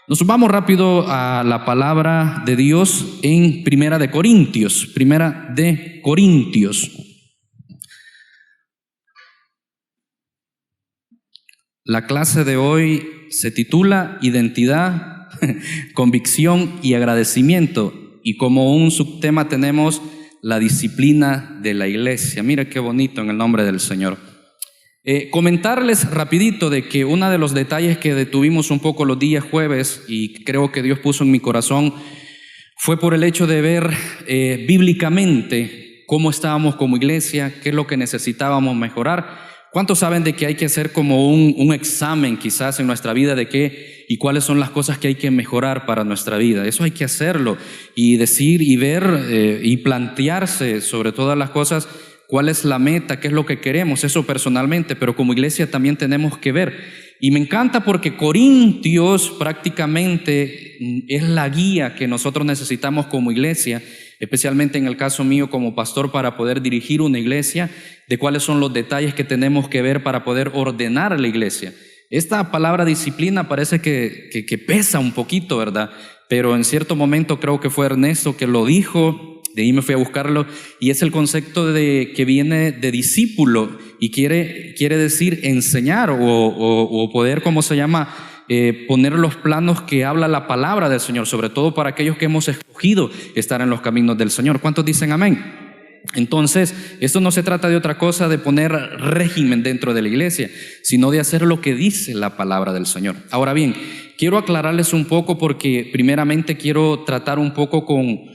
Nos vamos rápido a la palabra de Dios en Primera de Corintios. La clase de hoy se titula Identidad, Convicción y Agradecimiento. Y como un subtema tenemos la disciplina de la iglesia. Mira qué bonito en el nombre del Señor. Comentarles rapidito de que uno de los detalles que detuvimos un poco los días jueves y creo que Dios puso en mi corazón fue por el hecho de ver bíblicamente cómo estábamos como iglesia, qué es lo que necesitábamos mejorar. ¿Cuántos saben de que hay que hacer como un examen quizás en nuestra vida de qué y cuáles son las cosas que hay que mejorar para nuestra vida? Eso hay que hacerlo y decir y ver y plantearse sobre todas las cosas cuál es la meta, qué es lo que queremos, eso personalmente, pero como iglesia también tenemos que ver. Y me encanta porque Corintios prácticamente es la guía que nosotros necesitamos como iglesia, especialmente en el caso mío como pastor para poder dirigir una iglesia, de cuáles son los detalles que tenemos que ver para poder ordenar la iglesia. Esta palabra disciplina parece que pesa un poquito, ¿verdad? Pero en cierto momento creo que fue Ernesto que lo dijo. De ahí me fui a buscarlo y es el concepto de que viene de discípulo y quiere decir enseñar o poder, ¿cómo se llama? Poner los planos que habla la palabra del Señor, sobre todo para aquellos que hemos escogido estar en los caminos del Señor. ¿Cuántos dicen amén? Entonces, esto no se trata de otra cosa de poner régimen dentro de la iglesia, sino de hacer lo que dice la palabra del Señor. Ahora bien, quiero aclararles un poco porque primeramente quiero tratar un poco con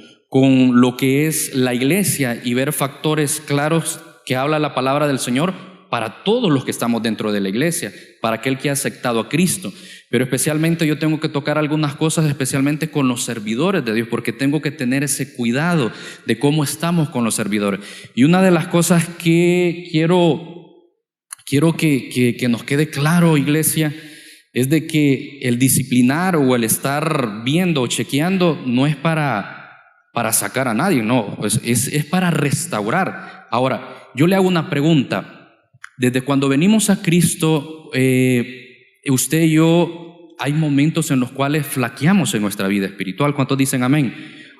lo que es la iglesia y ver factores claros que habla la palabra del Señor para todos los que estamos dentro de la iglesia, para aquel que ha aceptado a Cristo. Pero especialmente yo tengo que tocar algunas cosas, especialmente con los servidores de Dios, porque tengo que tener ese cuidado de cómo estamos con los servidores. Y una de las cosas que quiero que nos quede claro, iglesia, es de que el disciplinar o el estar viendo o chequeando no es para sacar a nadie, no, es para restaurar. Ahora, yo le hago una pregunta. Desde cuando venimos a Cristo, usted y yo, hay momentos en los cuales flaqueamos en nuestra vida espiritual. ¿Cuántos dicen amén?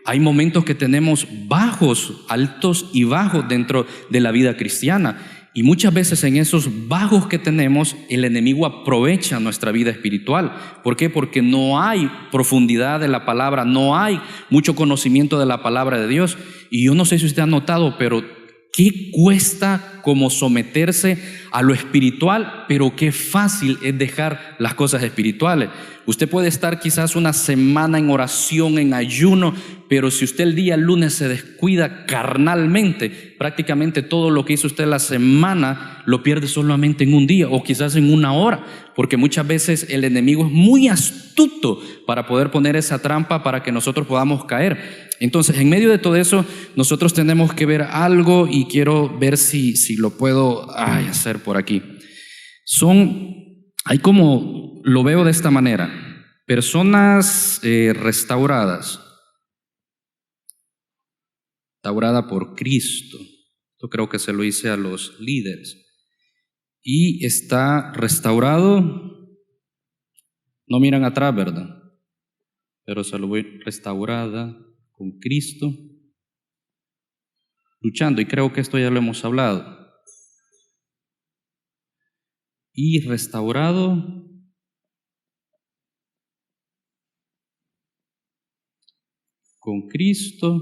Hay momentos que tenemos bajos, altos y bajos dentro de la vida cristiana. Y muchas veces en esos bajos que tenemos, el enemigo aprovecha nuestra vida espiritual. ¿Por qué? Porque no hay profundidad de la palabra, no hay mucho conocimiento de la palabra de Dios. Y yo no sé si usted ha notado, pero qué cuesta como someterse a lo espiritual, pero qué fácil es dejar las cosas espirituales. Usted puede estar quizás una semana en oración, en ayuno, pero si usted el día lunes se descuida carnalmente, prácticamente todo lo que hizo usted la semana lo pierde solamente en un día o quizás en una hora, porque muchas veces el enemigo es muy astuto para poder poner esa trampa para que nosotros podamos caer. Entonces, en medio de todo eso, nosotros tenemos que ver algo y quiero ver si lo puedo hacer por aquí. Hay como, lo veo de esta manera, personas restauradas por Cristo. Yo creo que se lo hice a los líderes. Y está restaurado, no miran atrás, ¿verdad? Pero se lo voy restaurada con Cristo, luchando, y creo que esto ya lo hemos hablado. Y restaurado con Cristo,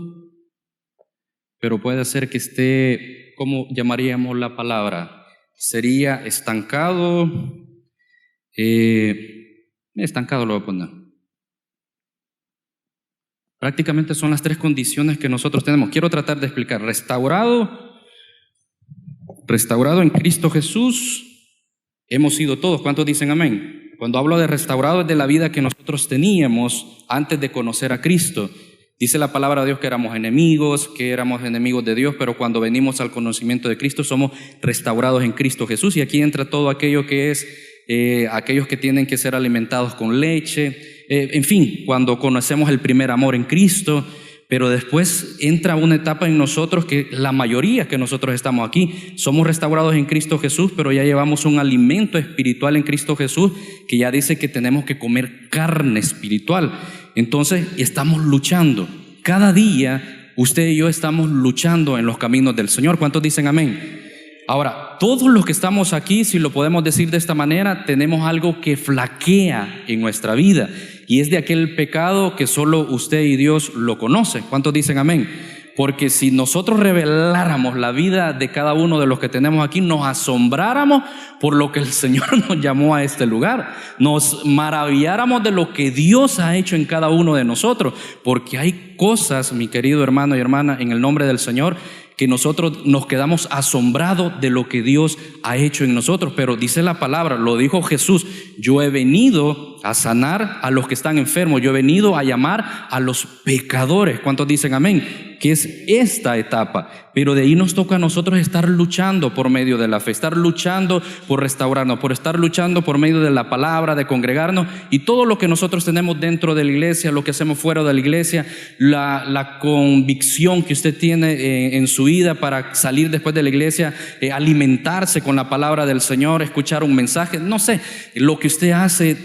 pero puede ser que esté, ¿cómo llamaríamos la palabra? Sería estancado, estancado lo voy a poner. Prácticamente son las tres condiciones que nosotros tenemos. Quiero tratar de explicar. Restaurado en Cristo Jesús, hemos sido todos. ¿Cuántos dicen amén? Cuando hablo de restaurado es de la vida que nosotros teníamos antes de conocer a Cristo. Dice la palabra de Dios que éramos enemigos de Dios, pero cuando venimos al conocimiento de Cristo somos restaurados en Cristo Jesús. Y aquí entra todo aquello que es aquellos que tienen que ser alimentados con leche. En fin, cuando conocemos el primer amor en Cristo, pero después entra una etapa en nosotros que la mayoría que nosotros estamos aquí, somos restaurados en Cristo Jesús, pero ya llevamos un alimento espiritual en Cristo Jesús que ya dice que tenemos que comer carne espiritual. Entonces estamos luchando. Cada día usted y yo estamos luchando en los caminos del Señor. ¿Cuántos dicen amén? Ahora, todos los que estamos aquí, si lo podemos decir de esta manera, tenemos algo que flaquea en nuestra vida, y es de aquel pecado que solo usted y Dios lo conocen. ¿Cuántos dicen amén? Porque si nosotros reveláramos la vida de cada uno de los que tenemos aquí, nos asombráramos por lo que el Señor nos llamó a este lugar, nos maravilláramos de lo que Dios ha hecho en cada uno de nosotros, porque hay cosas, mi querido hermano y hermana, en el nombre del Señor, que nosotros nos quedamos asombrados de lo que Dios ha hecho en nosotros. Pero dice la palabra, lo dijo Jesús: yo he venido a sanar a los que están enfermos, yo he venido a llamar a los pecadores. ¿Cuántos dicen amén? Que es esta etapa, pero de ahí nos toca a nosotros estar luchando por medio de la fe, estar luchando por restaurarnos, por estar luchando por medio de la palabra, de congregarnos, y todo lo que nosotros tenemos dentro de la iglesia, lo que hacemos fuera de la iglesia, la convicción que usted tiene en su vida para salir después de la iglesia, alimentarse con la palabra del Señor, escuchar un mensaje, no sé, lo que usted hace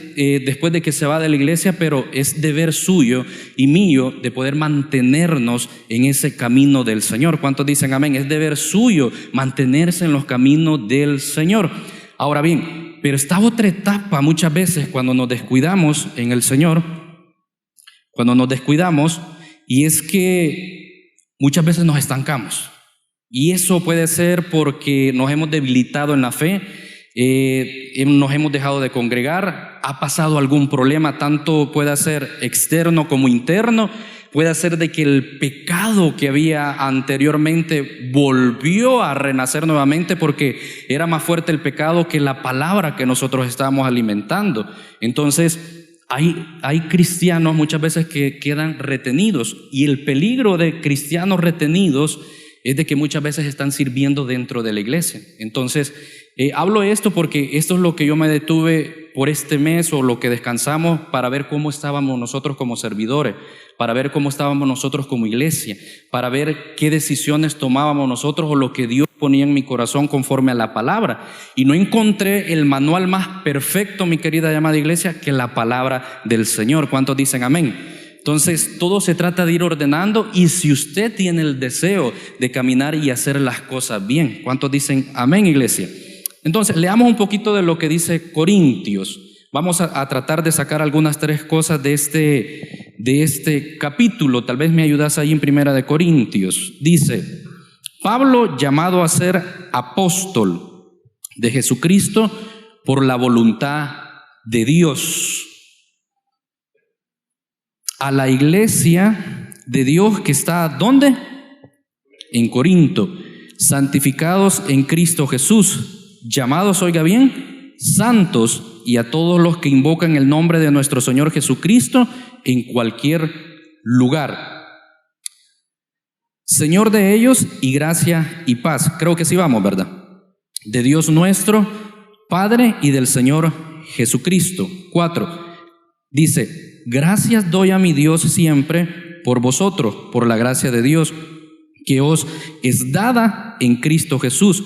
después de que se va de la iglesia, pero es deber suyo y mío de poder mantenernos en ese camino del Señor. ¿Cuántos dicen amén? Es deber suyo mantenerse en los caminos del Señor. Ahora bien, pero está otra etapa muchas veces cuando nos descuidamos en el Señor, cuando nos descuidamos, y es que muchas veces nos estancamos, y eso puede ser porque nos hemos debilitado en la fe, nos hemos dejado de congregar, ha pasado algún problema, tanto puede ser externo como interno. Puede ser de que el pecado que había anteriormente volvió a renacer nuevamente porque era más fuerte el pecado que la palabra que nosotros estábamos alimentando. Entonces hay cristianos muchas veces que quedan retenidos, y el peligro de cristianos retenidos es de que muchas veces están sirviendo dentro de la iglesia. Entonces hablo esto porque esto es lo que yo me detuve por este mes, o lo que descansamos, para ver cómo estábamos nosotros como servidores, para ver cómo estábamos nosotros como iglesia, para ver qué decisiones tomábamos nosotros o lo que Dios ponía en mi corazón conforme a la palabra. Y no encontré el manual más perfecto, mi querida y amada iglesia, que la palabra del Señor. ¿Cuántos dicen amén? Entonces todo se trata de ir ordenando, y si usted tiene el deseo de caminar y hacer las cosas bien. ¿Cuántos dicen amén, iglesia? Entonces leamos un poquito de lo que dice Corintios. Vamos a tratar de sacar algunas 3 cosas de este capítulo. Tal vez me ayudas ahí en Primera de Corintios. Dice: Pablo, llamado a ser apóstol de Jesucristo por la voluntad de Dios, a la iglesia de Dios que está ¿dónde? En Corinto, santificados en Cristo Jesús, llamados, oiga bien, santos, y a todos los que invocan el nombre de nuestro Señor Jesucristo en cualquier lugar. Señor de ellos, y gracia y paz. Creo que sí vamos, ¿verdad? De Dios nuestro Padre y del Señor Jesucristo. 4. Dice: gracias doy a mi Dios siempre por vosotros, por la gracia de Dios que os es dada en Cristo Jesús,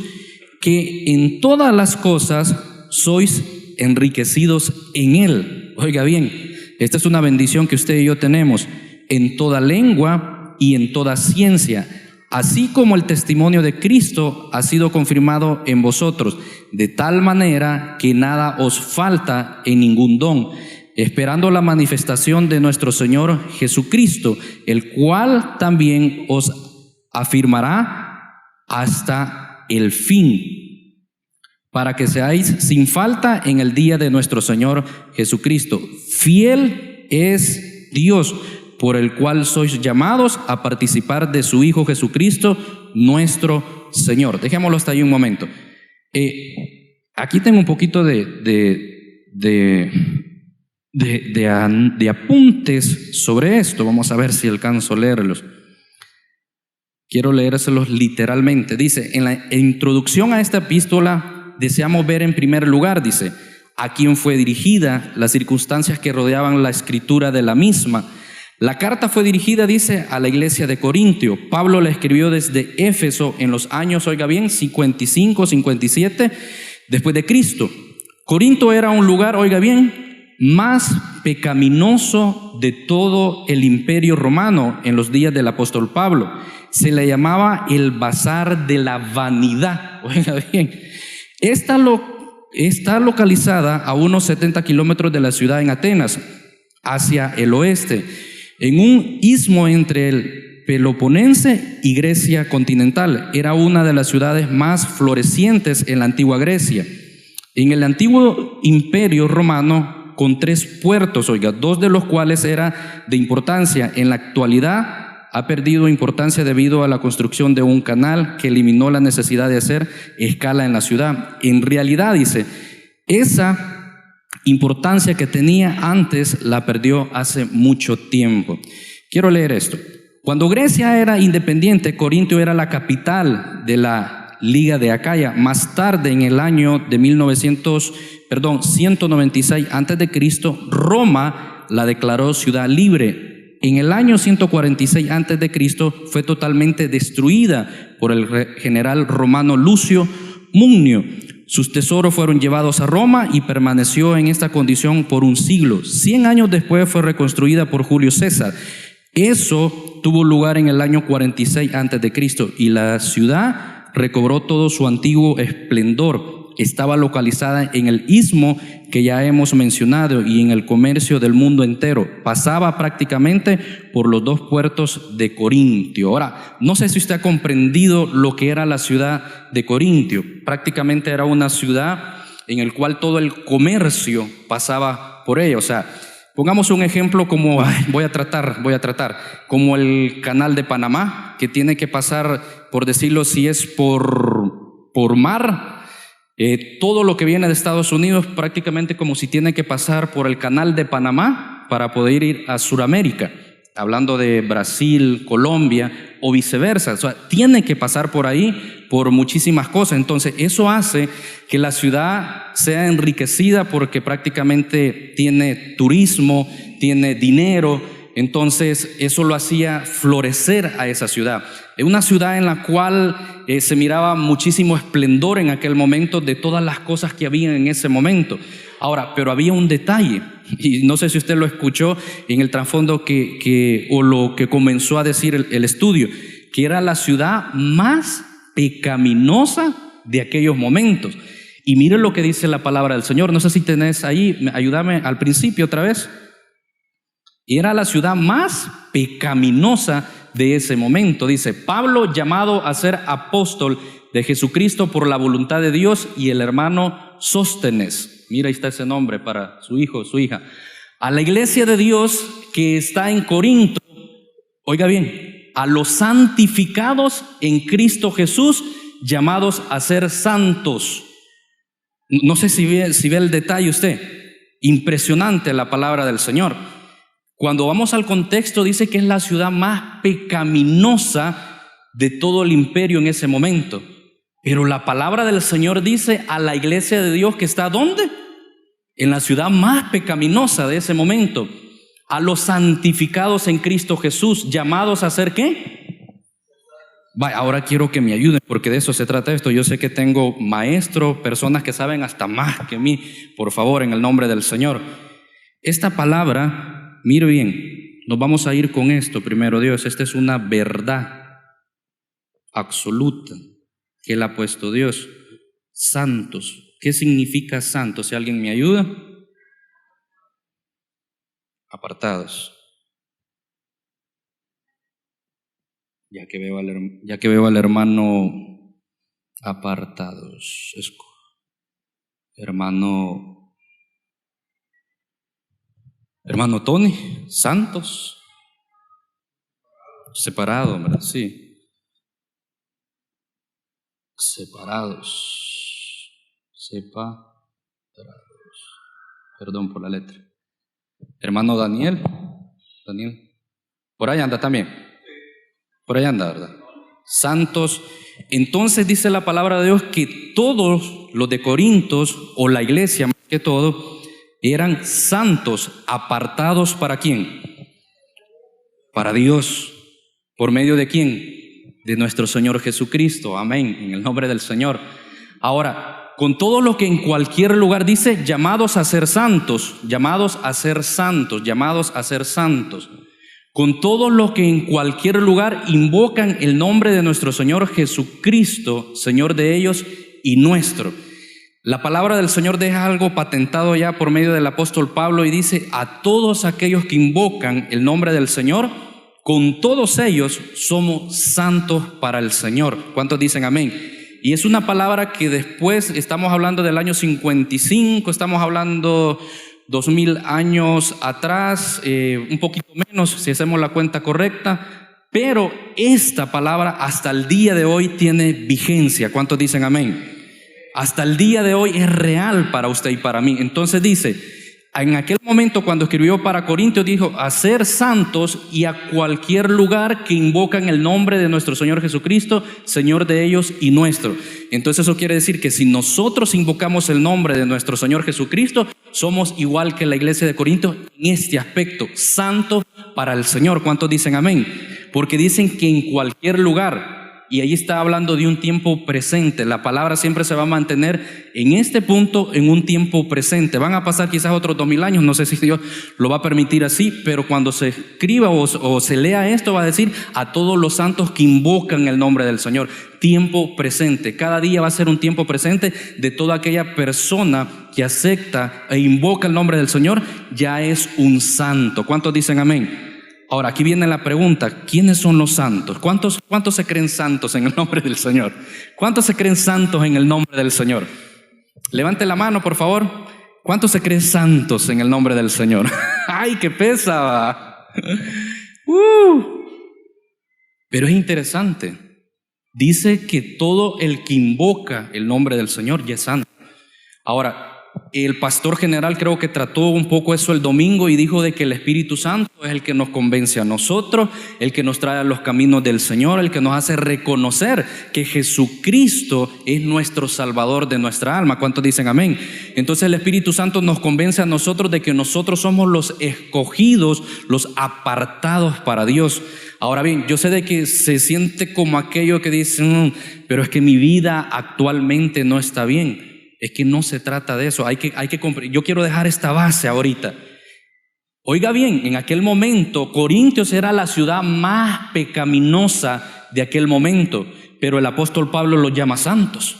que en todas las cosas sois enriquecidos en Él. Oiga bien, esta es una bendición que usted y yo tenemos: en toda lengua y en toda ciencia, así como el testimonio de Cristo ha sido confirmado en vosotros, de tal manera que nada os falta en ningún don, esperando la manifestación de nuestro Señor Jesucristo, el cual también os afirmará hasta el fin, para que seáis sin falta en el día de nuestro Señor Jesucristo. Fiel es Dios, por el cual sois llamados a participar de su Hijo Jesucristo, nuestro Señor. Dejémoslo hasta ahí un momento. Aquí tengo un poquito de apuntes sobre esto. Vamos a ver si alcanzo a leerlos. Quiero leérselos literalmente. Dice, en la introducción a esta epístola, deseamos ver en primer lugar, dice, a quién fue dirigida, las circunstancias que rodeaban la escritura de la misma, La carta fue dirigida, dice, a la iglesia de Corintio. Pablo la escribió desde Éfeso en los años, oiga bien, 55, 57 después de Cristo. Corinto era un lugar, oiga bien, más pecaminoso de todo el imperio romano en los días del apóstol Pablo. Se le llamaba el bazar de la vanidad. Oiga bien, está localizada a unos 70 kilómetros de la ciudad en Atenas, hacia el oeste, en un istmo entre el Peloponense y Grecia continental. Era una de las ciudades más florecientes en la antigua Grecia. En el antiguo imperio romano, con 3 puertos, oiga, 2 de los cuales eran de importancia. En la actualidad ha perdido importancia debido a la construcción de un canal que eliminó la necesidad de hacer escala en la ciudad. En realidad, dice, esa importancia que tenía antes la perdió hace mucho tiempo. Quiero leer esto. Cuando Grecia era independiente, Corinto era la capital de la Liga de Acaya. Más tarde, en el año de 196 a.C., Roma la declaró ciudad libre. En el año 146 a.C. fue totalmente destruida por el general romano Lucio Mumnio. Sus tesoros fueron llevados a Roma y permaneció en esta condición por un siglo. 100 años después fue reconstruida por Julio César. Eso tuvo lugar en el año 46 a.C. y la ciudad recobró todo su antiguo esplendor. Estaba localizada en el istmo que ya hemos mencionado y en el comercio del mundo entero. Pasaba prácticamente por los 2 puertos de Corintio. Ahora, no sé si usted ha comprendido lo que era la ciudad de Corintio. Prácticamente era una ciudad en la cual todo el comercio pasaba por ella. O sea, pongamos un ejemplo como, voy a tratar, como el canal de Panamá, que tiene que pasar, por decirlo, si es por mar, todo lo que viene de Estados Unidos prácticamente como si tiene que pasar por el canal de Panamá para poder ir a Sudamérica, hablando de Brasil, Colombia o viceversa. O sea, tiene que pasar por ahí por muchísimas cosas. Entonces eso hace que la ciudad sea enriquecida porque prácticamente tiene turismo, tiene dinero. Entonces eso lo hacía florecer a esa ciudad. Es una ciudad en la cual se miraba muchísimo esplendor en aquel momento de todas las cosas que había en ese momento. Ahora, pero había un detalle, y no sé si usted lo escuchó en el trasfondo o lo que comenzó a decir el estudio, que era la ciudad más pecaminosa de aquellos momentos. Y mire lo que dice la palabra del Señor. No sé si tenés ahí, ayúdame al principio otra vez. Era la ciudad más pecaminosa de ese momento. Dice, Pablo, llamado a ser apóstol de Jesucristo por la voluntad de Dios, y el hermano Sóstenes. Mira, ahí está ese nombre para su hijo, su hija. A la iglesia de Dios que está en Corinto, oiga bien, a los santificados en Cristo Jesús, llamados a ser santos. No sé si ve el detalle usted. Impresionante la palabra del Señor. Cuando vamos al contexto, dice que es la ciudad más pecaminosa de todo el imperio en ese momento. Pero la palabra del Señor dice a la iglesia de Dios que está ¿dónde? En la ciudad más pecaminosa de ese momento. A los santificados en Cristo Jesús, llamados a ser ¿qué? Vaya, ahora quiero que me ayuden porque de eso se trata esto. Yo sé que tengo maestros, personas que saben hasta más que mí. Por favor, en el nombre del Señor. Esta palabra... Mire bien, nos vamos a ir con esto primero, Dios. Esta es una verdad absoluta que Él ha puesto Dios. Santos. ¿Qué significa santos? Si alguien me ayuda. Apartados. Ya que veo al hermano apartados. Hermano Tony, santos, separado, ¿verdad? Sí. Separados. Perdón por la letra. Hermano Daniel. Por ahí anda también. Por ahí anda, ¿verdad? Santos. Entonces dice la palabra de Dios que todos los de Corintios, o la iglesia más que todo, eran santos, apartados ¿para quién? para Dios. ¿Por medio de quién? De nuestro Señor Jesucristo. Amén, en el nombre del Señor. Ahora, con todo lo que en cualquier lugar dice, llamados a ser santos, llamados a ser santos, llamados a ser santos. Con todo lo que en cualquier lugar invocan el nombre de nuestro Señor Jesucristo, Señor de ellos y nuestro. La palabra del Señor deja algo patentado ya por medio del apóstol Pablo y dice: a todos aquellos que invocan el nombre del Señor, con todos ellos somos santos para el Señor. ¿Cuántos dicen amén? Y es una palabra que después, estamos hablando del año 55, estamos hablando 2000 años atrás, un poquito menos si hacemos la cuenta correcta, pero esta palabra hasta el día de hoy tiene vigencia. ¿Cuántos dicen amén? Hasta el día de hoy es real para usted y para mí. Entonces dice, en aquel momento cuando escribió para Corintios, dijo: a ser santos y a cualquier lugar que invocan el nombre de nuestro Señor Jesucristo, Señor de ellos y nuestro. Entonces eso quiere decir que si nosotros invocamos el nombre de nuestro Señor Jesucristo, somos igual que la iglesia de Corintios en este aspecto, santos para el Señor. ¿Cuántos dicen amén? Porque dicen que en cualquier lugar. Y ahí está hablando de un tiempo presente. La palabra siempre se va a mantener en este punto, en un tiempo presente. Van a pasar quizás otros 2000 años, no sé si Dios lo va a permitir así, pero cuando se escriba o se lea esto, va a decir: a todos los santos que invocan el nombre del Señor. Tiempo presente. Cada día va a ser un tiempo presente de toda aquella persona que acepta e invoca el nombre del Señor, ya es un santo. ¿Cuántos dicen amén? Ahora, aquí viene la pregunta: ¿quiénes son los santos? ¿Cuántos se creen santos en el nombre del Señor? ¿Cuántos se creen santos en el nombre del Señor? Levante la mano, por favor. ¿Cuántos se creen santos en el nombre del Señor? ¡Ay, qué pesa! Pero es interesante. Dice que todo el que invoca el nombre del Señor ya es santo. Ahora, el pastor general creo que trató un poco eso el domingo y dijo de que el Espíritu Santo es el que nos convence a nosotros, el que nos trae a los caminos del Señor, el que nos hace reconocer que Jesucristo es nuestro Salvador de nuestra alma. ¿Cuántos dicen amén? Entonces el Espíritu Santo nos convence a nosotros de que nosotros somos los escogidos, los apartados para Dios. Ahora bien, yo sé de que se siente como aquello que dice: pero es que mi vida actualmente no está bien. Es que no se trata de eso. Yo quiero dejar esta base ahorita. Oiga bien, en aquel momento Corintios era la ciudad más pecaminosa de aquel momento, pero el apóstol Pablo los llama santos.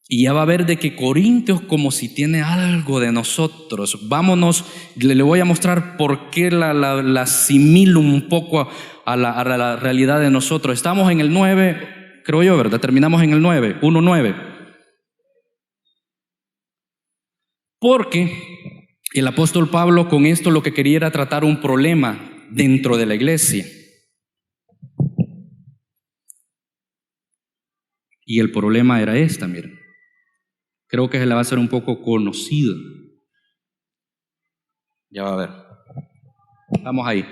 Y ya va a ver de que Corintios como si tiene algo de nosotros. Vámonos, le voy a mostrar por qué la asimilo un poco a la realidad de nosotros. Estamos en el 9, creo yo, ¿verdad? Terminamos en el 9, 1:9. Porque el apóstol Pablo con esto lo que quería era tratar un problema dentro de la iglesia. Y el problema era miren. Creo que se le va a hacer un poco conocido. Ya va a ver. Vamos ahí.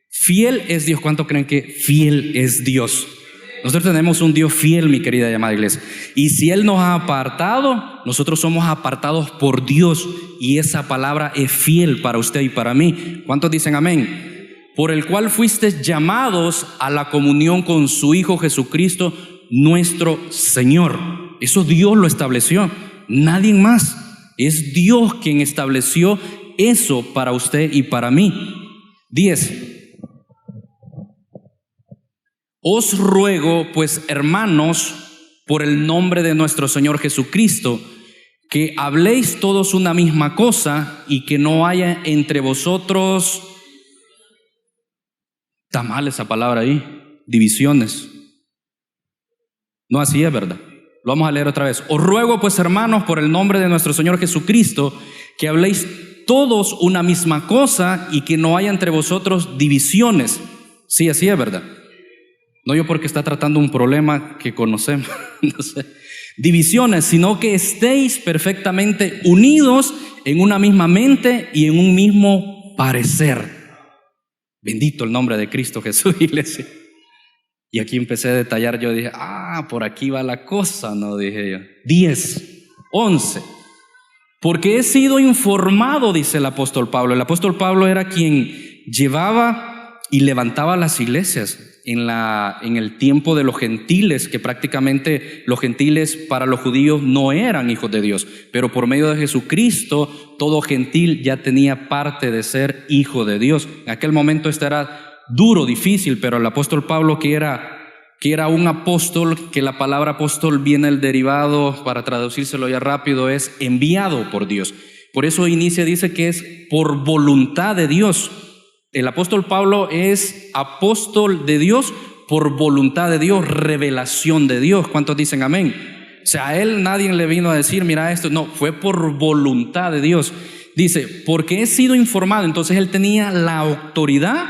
Fiel es Dios. ¿Cuánto creen que fiel es Dios? Nosotros tenemos un Dios fiel, mi querida y amada iglesia. Y si Él nos ha apartado, nosotros somos apartados por Dios. Y esa palabra es fiel para usted y para mí. ¿Cuántos dicen amén? Por el cual fuisteis llamados a la comunión con su Hijo Jesucristo, nuestro Señor. Eso Dios lo estableció, nadie más. Es Dios quien estableció eso para usted y para mí. 10. Os ruego, pues, hermanos, por el nombre de nuestro Señor Jesucristo, que habléis todos una misma cosa y que no haya entre vosotros, está mal esa palabra ahí, divisiones. No, así es, ¿verdad? Lo vamos a leer otra vez. Os ruego, pues, hermanos, por el nombre de nuestro Señor Jesucristo, que habléis todos una misma cosa y que no haya entre vosotros divisiones. Sí, así es, ¿verdad? No yo porque está tratando un problema que conocemos, no sé, divisiones, sino que estéis perfectamente unidos en una misma mente y en un mismo parecer. Bendito el nombre de Cristo Jesús, iglesia. Y aquí empecé a detallar, yo dije, por aquí va la cosa, no, dije yo. 10, 11. Porque he sido informado, dice el apóstol Pablo. El apóstol Pablo era quien llevaba y levantaba las iglesias en el tiempo de los gentiles, que prácticamente los gentiles para los judíos no eran hijos de Dios, pero por medio de Jesucristo todo gentil ya tenía parte de ser hijo de Dios. En aquel momento esto era duro, difícil, pero el apóstol Pablo, que era un apóstol, que la palabra apóstol viene el derivado, para traducírselo ya rápido, es enviado por Dios. Por eso dice que es por voluntad de Dios. El apóstol Pablo es apóstol de Dios por voluntad de Dios, revelación de Dios. ¿Cuántos dicen amén? O sea, a él nadie le vino a decir, mira esto. No, fue por voluntad de Dios. Dice, porque he sido informado. Entonces él tenía la autoridad,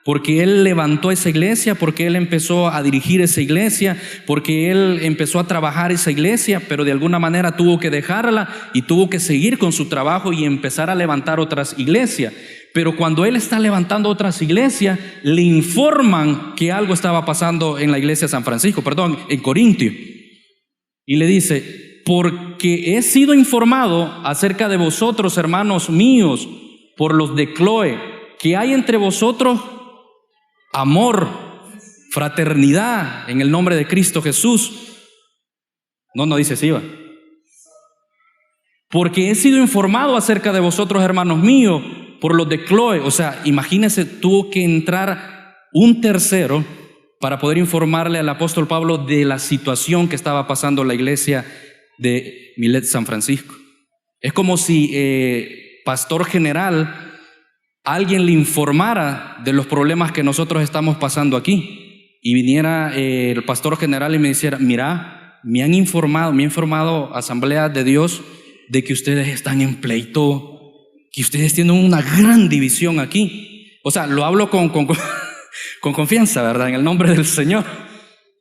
porque él levantó esa iglesia, porque él empezó a dirigir esa iglesia, porque él empezó a trabajar esa iglesia, pero de alguna manera tuvo que dejarla y tuvo que seguir con su trabajo y empezar a levantar otras iglesias. Pero cuando él está levantando otras iglesias, le informan que algo estaba pasando en la iglesia de San Francisco, en Corintio. Y le dice, porque he sido informado acerca de vosotros, hermanos míos, por los de Cloé, que hay entre vosotros amor, fraternidad en el nombre de Cristo Jesús. No dice sí, va. Porque he sido informado acerca de vosotros, hermanos míos, por los de Cloé. O sea, imagínense, tuvo que entrar un tercero para poder informarle al apóstol Pablo de la situación que estaba pasando en la iglesia de Milet San Francisco. Es como si pastor general, alguien le informara de los problemas que nosotros estamos pasando aquí, y viniera el pastor general y me dijera, mira, me ha informado Asamblea de Dios de que ustedes están en pleito, que ustedes tienen una gran división aquí. O sea, lo hablo con confianza, ¿verdad? En el nombre del Señor,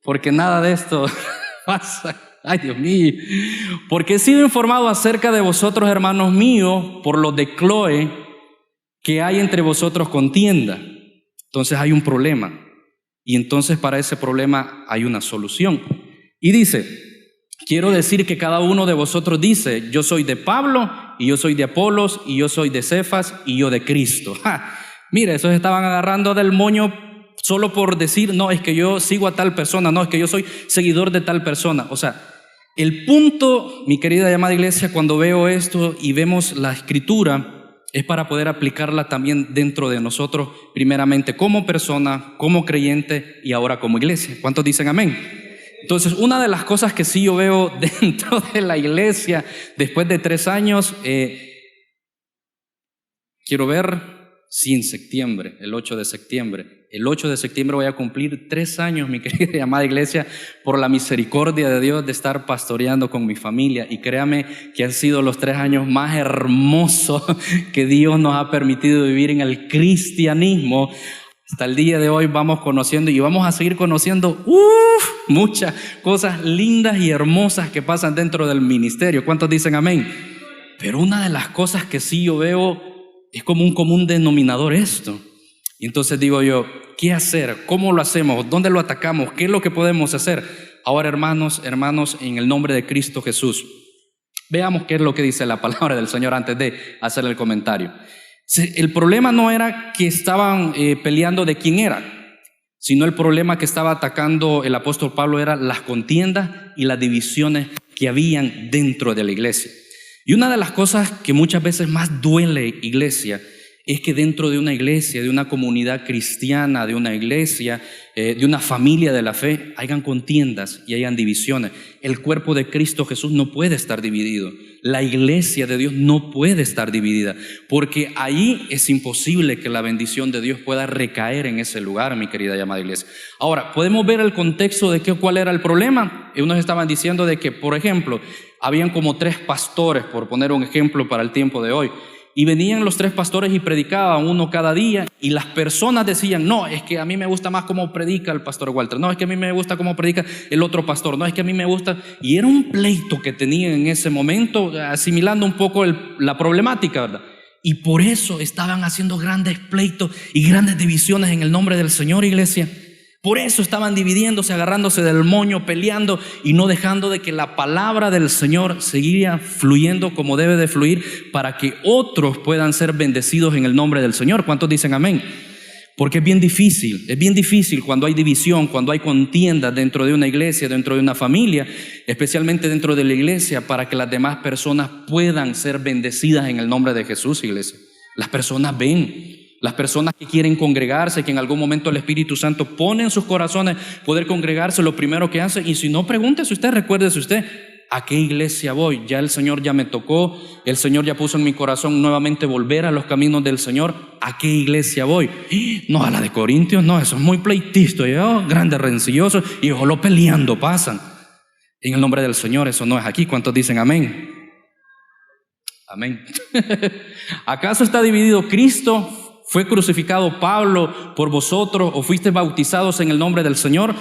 porque nada de esto pasa. Ay, Dios mío. Porque he sido informado acerca de vosotros, hermanos míos, por los de Cloé, que hay entre vosotros contienda. Entonces hay un problema, y entonces para ese problema hay una solución. Y dice, quiero decir que cada uno de vosotros dice, yo soy de Pablo, y yo soy de Apolos, y yo soy de Cefas, y yo de Cristo. Mire, esos estaban agarrando del moño solo por decir, no, es que yo sigo a tal persona, no, es que yo soy seguidor de tal persona. O sea, el punto, mi querida y amada iglesia, cuando veo esto y vemos la escritura, es para poder aplicarla también dentro de nosotros, primeramente como persona, como creyente y ahora como iglesia. ¿Cuántos dicen amén? Entonces, una de las cosas que sí yo veo dentro de la iglesia, después de 3 años, quiero ver si en septiembre, el 8 de septiembre voy a cumplir 3 años, mi querida y amada iglesia, por la misericordia de Dios de estar pastoreando con mi familia. Y créame que han sido los 3 años más hermosos que Dios nos ha permitido vivir en el cristianismo. Hasta el día de hoy vamos conociendo y vamos a seguir conociendo muchas cosas lindas y hermosas que pasan dentro del ministerio. ¿Cuántos dicen amén? Pero una de las cosas que sí yo veo es como un común denominador esto. Y entonces digo yo, ¿qué hacer? ¿Cómo lo hacemos? ¿Dónde lo atacamos? ¿Qué es lo que podemos hacer? Ahora, hermanos, en el nombre de Cristo Jesús, veamos qué es lo que dice la palabra del Señor antes de hacer el comentario. El problema no era que estaban peleando de quién era, sino el problema que estaba atacando el apóstol Pablo era las contiendas y las divisiones que habían dentro de la iglesia. Y una de las cosas que muchas veces más duele, iglesia, es que dentro de una iglesia, de una comunidad cristiana, de una iglesia, de una familia de la fe, hayan contiendas y hayan divisiones. El cuerpo de Cristo Jesús no puede estar dividido. La iglesia de Dios no puede estar dividida, porque ahí es imposible que la bendición de Dios pueda recaer en ese lugar, mi querida y amada iglesia. Ahora, podemos ver el contexto de cuál era el problema. Unos estaban diciendo de que, por ejemplo, habían como 3 pastores, por poner un ejemplo para el tiempo de hoy. Y venían los 3 pastores y predicaban uno cada día, y las personas decían, no, es que a mí me gusta más cómo predica el pastor Walter, no, es que a mí me gusta cómo predica el otro pastor, no, es que a mí me gusta. Y era un pleito que tenían en ese momento, asimilando un poco la problemática, ¿verdad? Y por eso estaban haciendo grandes pleitos y grandes divisiones en el nombre del Señor, iglesia. Por eso estaban dividiéndose, agarrándose del moño, peleando y no dejando de que la palabra del Señor seguiría fluyendo como debe de fluir para que otros puedan ser bendecidos en el nombre del Señor. ¿Cuántos dicen amén? Porque es bien difícil cuando hay división, cuando hay contienda dentro de una iglesia, dentro de una familia, especialmente dentro de la iglesia, para que las demás personas puedan ser bendecidas en el nombre de Jesús, iglesia. Las personas ven, las personas que quieren congregarse, que en algún momento el Espíritu Santo pone en sus corazones poder congregarse, lo primero que hacen, y si no, pregúntese usted, recuérdese usted, ¿a qué iglesia voy? Ya el Señor ya me tocó, el Señor ya puso en mi corazón nuevamente volver a los caminos del Señor. ¿A qué iglesia voy? No, a la de Corintios, no, eso es muy pleitisto, grandes rencillosos y solo peleando pasan. En el nombre del Señor, eso no es aquí. ¿Cuántos dicen amén? Amén. ¿Acaso está dividido Cristo? ¿Fue crucificado Pablo por vosotros o fuiste bautizados en el nombre del Señor?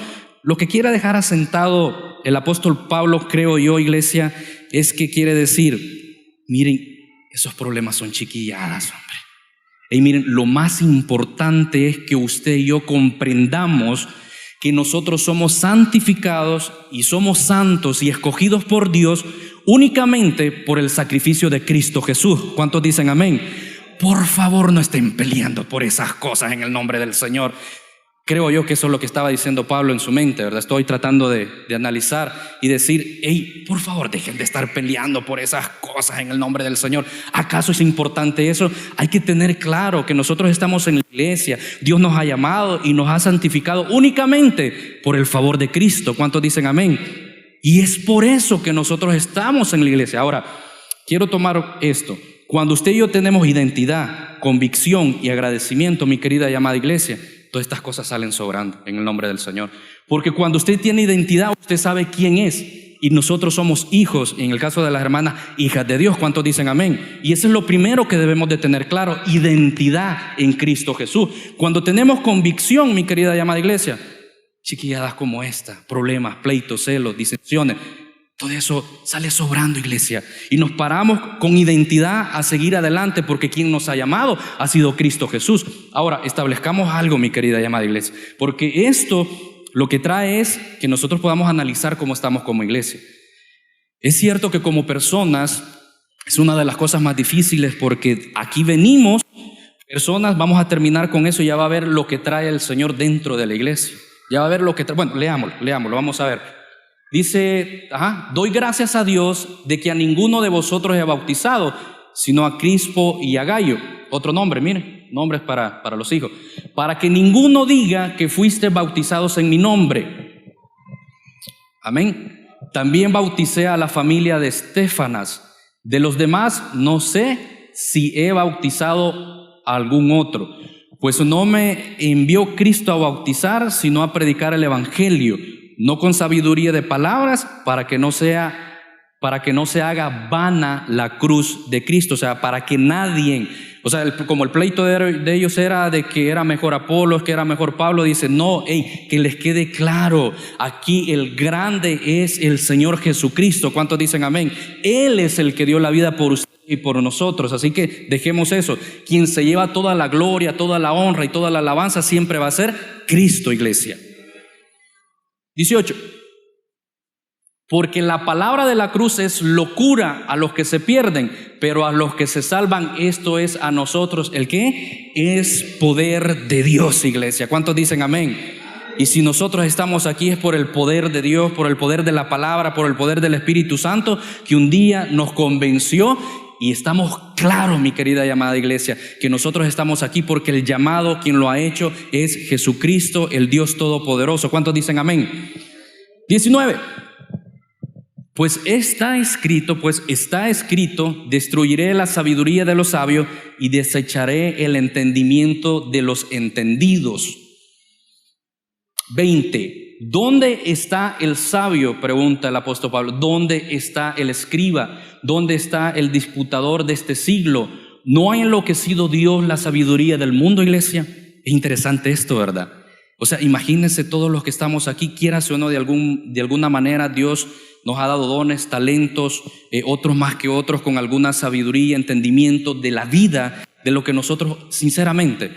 Lo que quiera dejar asentado el apóstol Pablo, creo yo, iglesia, es que quiere decir, miren, esos problemas son chiquilladas, hombre. Y miren, lo más importante es que usted y yo comprendamos que nosotros somos santificados y somos santos y escogidos por Dios únicamente por el sacrificio de Cristo Jesús. ¿Cuántos dicen amén? Por favor, no estén peleando por esas cosas en el nombre del Señor. Creo yo que eso es lo que estaba diciendo Pablo en su mente, ¿verdad? Estoy tratando de analizar y decir, hey, por favor, dejen de estar peleando por esas cosas en el nombre del Señor. ¿Acaso es importante eso? Hay que tener claro que nosotros estamos en la iglesia. Dios nos ha llamado y nos ha santificado únicamente por el favor de Cristo. ¿Cuántos dicen amén? Y es por eso que nosotros estamos en la iglesia. Ahora, quiero tomar esto. Cuando usted y yo tenemos identidad, convicción y agradecimiento, mi querida y amada iglesia, todas estas cosas salen sobrando en el nombre del Señor. Porque cuando usted tiene identidad, usted sabe quién es. Y nosotros somos hijos, en el caso de las hermanas, hijas de Dios. ¿Cuántos dicen amén? Y eso es lo primero que debemos de tener claro, identidad en Cristo Jesús. Cuando tenemos convicción, mi querida y amada iglesia, chiquilladas como esta, problemas, pleitos, celos, disensiones, todo eso sale sobrando, iglesia. Y nos paramos con identidad a seguir adelante porque quien nos ha llamado ha sido Cristo Jesús. Ahora, establezcamos algo, mi querida y amada iglesia, porque esto lo que trae es que nosotros podamos analizar cómo estamos como iglesia. Es cierto que como personas es una de las cosas más difíciles porque aquí venimos personas, vamos a terminar con eso y ya va a ver lo que trae el Señor dentro de la iglesia. Ya va a ver lo que trae. Bueno, leámoslo, vamos a ver. Dice, doy gracias a Dios de que a ninguno de vosotros he bautizado, sino a Crispo y a Gayo. Otro nombre, miren, nombres para los hijos. Para que ninguno diga que fuiste bautizados en mi nombre. Amén. También bauticé a la familia de Estéfanas. De los demás no sé si he bautizado a algún otro. Pues no me envió Cristo a bautizar, sino a predicar el evangelio. No con sabiduría de palabras, para que no se haga vana la cruz de Cristo. O sea, para que nadie, como el pleito de ellos era de que era mejor Apolos, que era mejor Pablo, dice, no, que les quede claro, aquí el grande es el Señor Jesucristo. ¿Cuántos dicen amén? Él es el que dio la vida por usted y por nosotros, así que dejemos eso. Quien se lleva toda la gloria, toda la honra y toda la alabanza siempre va a ser Cristo, iglesia. 18. Porque la palabra de la cruz es locura a los que se pierden, pero a los que se salvan, esto es a nosotros, ¿el qué? Es poder de Dios, iglesia. ¿Cuántos dicen amén? Y si nosotros estamos aquí es por el poder de Dios, por el poder de la palabra, por el poder del Espíritu Santo, que un día nos convenció. Y estamos claros, mi querida y amada iglesia, que nosotros estamos aquí porque el llamado, quien lo ha hecho, es Jesucristo, el Dios Todopoderoso. ¿Cuántos dicen amén? 19. Pues está escrito, destruiré la sabiduría de los sabios y desecharé el entendimiento de los entendidos. 20. ¿Dónde está el sabio?, pregunta el apóstol Pablo. ¿Dónde está el escriba? ¿Dónde está el disputador de este siglo? ¿No ha enloquecido Dios la sabiduría del mundo, iglesia? Es interesante esto, ¿verdad? O sea, imagínense todos los que estamos aquí, quieras o no, de alguna manera Dios nos ha dado dones, talentos, otros más que otros, con alguna sabiduría, entendimiento de la vida, de lo que nosotros, sinceramente,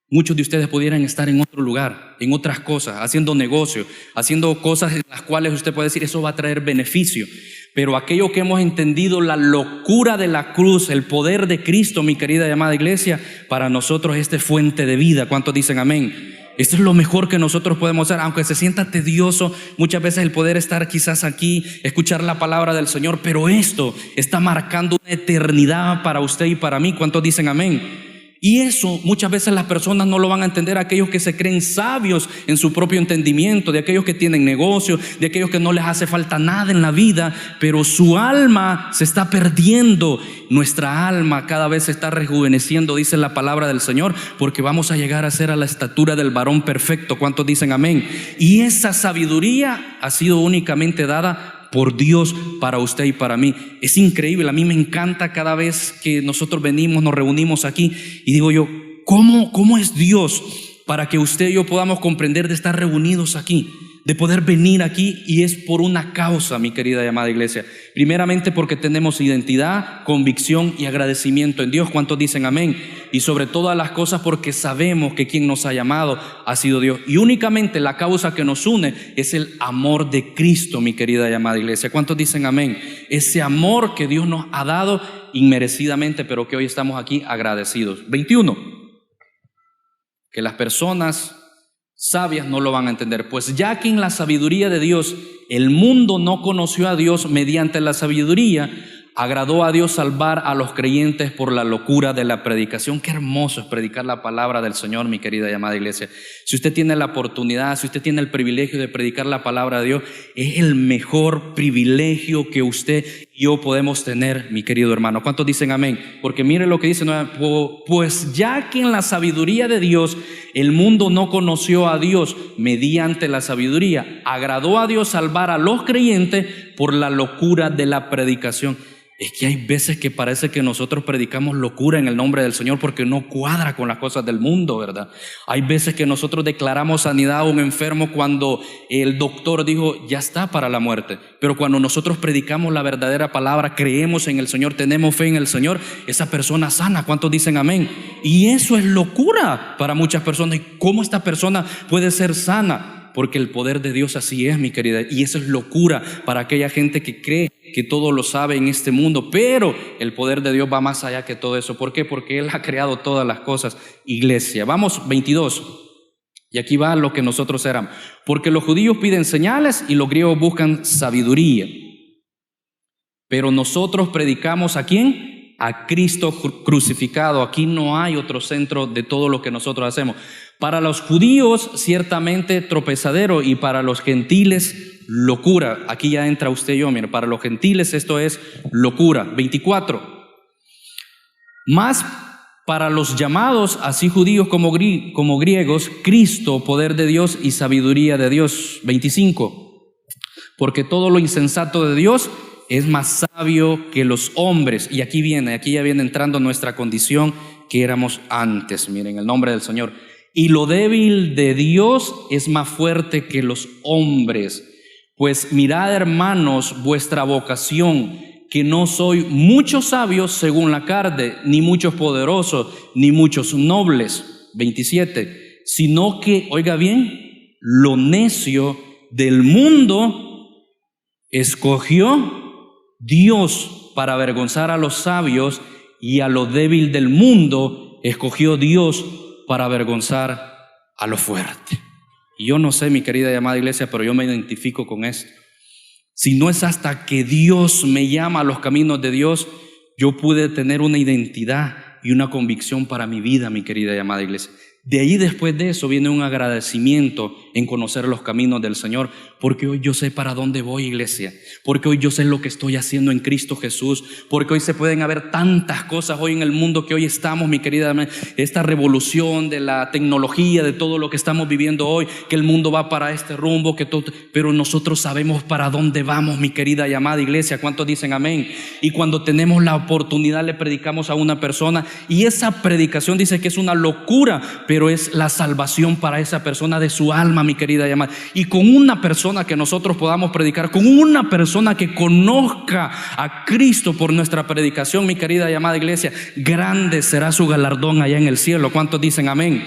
Muchos de ustedes pudieran estar en otro lugar, en otras cosas, haciendo negocio, haciendo cosas en las cuales usted puede decir, eso va a traer beneficio. Pero aquello que hemos entendido, la locura de la cruz, el poder de Cristo, mi querida y amada iglesia, para nosotros esta es fuente de vida. ¿Cuántos dicen amén? Esto es lo mejor que nosotros podemos hacer, aunque se sienta tedioso muchas veces el poder estar quizás aquí, escuchar la palabra del Señor, pero esto está marcando una eternidad para usted y para mí. ¿Cuántos dicen amén? Y eso muchas veces las personas no lo van a entender, aquellos que se creen sabios en su propio entendimiento, de aquellos que tienen negocio, de aquellos que no les hace falta nada en la vida, pero su alma se está perdiendo. Nuestra alma cada vez se está rejuveneciendo, dice la palabra del Señor, porque vamos a llegar a ser a la estatura del varón perfecto. ¿Cuántos dicen amén? Y esa sabiduría ha sido únicamente dada por Dios para usted y para mí. Es increíble, a mí me encanta cada vez que nosotros venimos, nos reunimos aquí y digo yo, ¿cómo es Dios para que usted y yo podamos comprender de estar reunidos aquí, de poder venir aquí? Y es por una causa, mi querida y amada iglesia. Primeramente porque tenemos identidad, convicción y agradecimiento en Dios. ¿Cuántos dicen amén? Y sobre todas las cosas porque sabemos que quien nos ha llamado ha sido Dios. Y únicamente la causa que nos une es el amor de Cristo, mi querida y amada iglesia. ¿Cuántos dicen amén? Ese amor que Dios nos ha dado inmerecidamente, pero que hoy estamos aquí agradecidos. 21. Que las personas sabias no lo van a entender, pues ya que en la sabiduría de Dios el mundo no conoció a Dios, mediante la sabiduría agradó a Dios salvar a los creyentes por la locura de la predicación. Qué hermoso es predicar la palabra del Señor, mi querida y amada iglesia. Si usted tiene la oportunidad, si usted tiene el privilegio de predicar la palabra de Dios, es el mejor privilegio que usted y yo podemos tener, mi querido hermano. ¿Cuántos dicen amén? Porque mire lo que dice, pues ya que en la sabiduría de Dios el mundo no conoció a Dios, mediante la sabiduría agradó a Dios salvar a los creyentes por la locura de la predicación. Es que hay veces que parece que nosotros predicamos locura en el nombre del Señor porque no cuadra con las cosas del mundo, ¿verdad? Hay veces que nosotros declaramos sanidad a un enfermo cuando el doctor dijo ya está para la muerte, pero cuando nosotros predicamos la verdadera palabra, creemos en el Señor, tenemos fe en el Señor, esa persona sana. ¿Cuántos dicen amén? Y eso es locura para muchas personas. ¿Y cómo esta persona puede ser sana? Porque el poder de Dios así es, mi querida, y eso es locura para aquella gente que cree que todo lo sabe en este mundo, pero el poder de Dios va más allá que todo eso. ¿Por qué? Porque Él ha creado todas las cosas. Iglesia, vamos 22, y aquí va lo que nosotros éramos. Porque los judíos piden señales y los griegos buscan sabiduría, pero nosotros predicamos ¿a quién? A Cristo crucificado. Aquí no hay otro centro de todo lo que nosotros hacemos. Para los judíos ciertamente tropezadero, y para los gentiles locura. Aquí ya entra usted y yo, mire, para los gentiles esto es locura. 24. Más para los llamados, así judíos como griegos, Cristo, poder de Dios y sabiduría de Dios. 25. Porque todo lo insensato de Dios es más sabio que los hombres. Y aquí ya viene entrando nuestra condición que éramos antes. Miren, el nombre del Señor. Y lo débil de Dios es más fuerte que los hombres. Pues mirad, hermanos, vuestra vocación, que no soy muchos sabios según la carne, ni muchos poderosos, ni muchos nobles. 27. Sino que, oiga bien, lo necio del mundo escogió Dios para avergonzar a los sabios, y a lo débil del mundo escogió Dios para avergonzar a lo fuerte. Y yo no sé, mi querida y amada iglesia, pero yo me identifico con esto. Si no es hasta que Dios me llama a los caminos de Dios, yo pude tener una identidad y una convicción para mi vida, mi querida y amada iglesia. De ahí, después de eso, viene un agradecimiento en conocer los caminos del Señor, porque hoy yo sé para dónde voy, iglesia, porque hoy yo sé lo que estoy haciendo en Cristo Jesús, porque hoy se pueden haber tantas cosas hoy en el mundo que hoy estamos, mi querida, esta revolución de la tecnología, de todo lo que estamos viviendo hoy, que el mundo va para este rumbo, que todo, pero nosotros sabemos para dónde vamos, mi querida y amada iglesia. ¿Cuántos dicen amén? Y cuando tenemos la oportunidad le predicamos a una persona, y esa predicación dice que es una locura, pero es la salvación para esa persona de su alma, mi querida y amada. Y con una persona que nosotros podamos predicar, con una persona que conozca a Cristo por nuestra predicación, mi querida y amada iglesia, grande será su galardón allá en el cielo. ¿Cuántos dicen amén?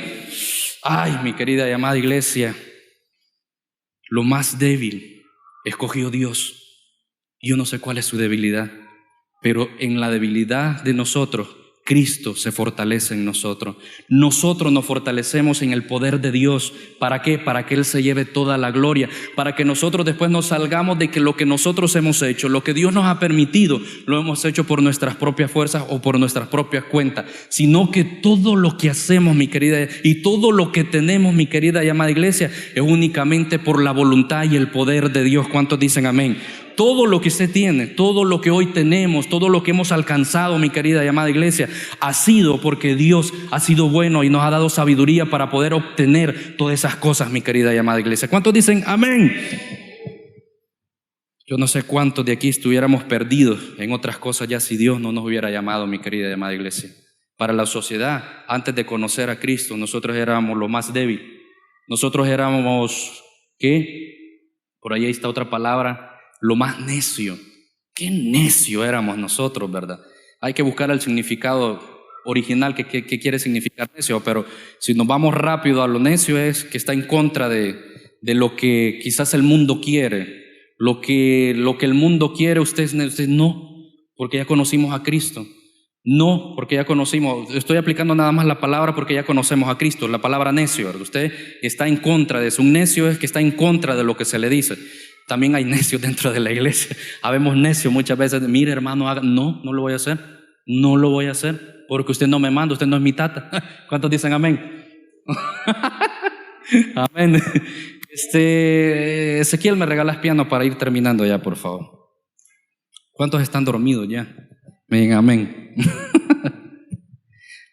Ay, mi querida y amada iglesia, lo más débil escogió Dios. Yo no sé cuál es su debilidad, pero en la debilidad de nosotros, Cristo se fortalece en nosotros. Nosotros nos fortalecemos en el poder de Dios. ¿Para qué? Para que Él se lleve toda la gloria, para que nosotros después nos salgamos de que lo que nosotros hemos hecho, lo que Dios nos ha permitido, lo hemos hecho por nuestras propias fuerzas o por nuestras propias cuentas, sino que todo lo que hacemos, mi querida, y todo lo que tenemos, mi querida y amada iglesia, es únicamente por la voluntad y el poder de Dios. ¿Cuántos dicen amén? Todo lo que usted tiene, todo lo que hoy tenemos, todo lo que hemos alcanzado, mi querida y amada iglesia, ha sido porque Dios ha sido bueno y nos ha dado sabiduría para poder obtener todas esas cosas, mi querida y amada iglesia. ¿Cuántos dicen amén? Yo no sé cuántos de aquí estuviéramos perdidos en otras cosas ya si Dios no nos hubiera llamado, mi querida y amada iglesia. Para la sociedad, antes de conocer a Cristo, nosotros éramos lo más débil. Nosotros éramos, ¿qué? Por ahí está otra palabra, lo más necio. Qué necio éramos nosotros, ¿verdad? Hay que buscar el significado original que quiere significar necio, pero si nos vamos rápido a lo necio es que está en contra de lo que quizás el mundo quiere. Lo que el mundo quiere, usted no, porque ya conocimos a Cristo. No, porque ya conocimos, estoy aplicando nada más la palabra porque ya conocemos a Cristo, la palabra necio, ¿verdad? Usted está en contra de eso. Un necio es que está en contra de lo que se le dice. También hay necios dentro de la iglesia. Habemos necios muchas veces. Mire, hermano, no lo voy a hacer. No lo voy a hacer porque usted no me manda, usted no es mi tata. ¿Cuántos dicen amén? Amén. Ezequiel, me regalas piano para ir terminando ya, por favor. ¿Cuántos están dormidos ya? Bien, amén.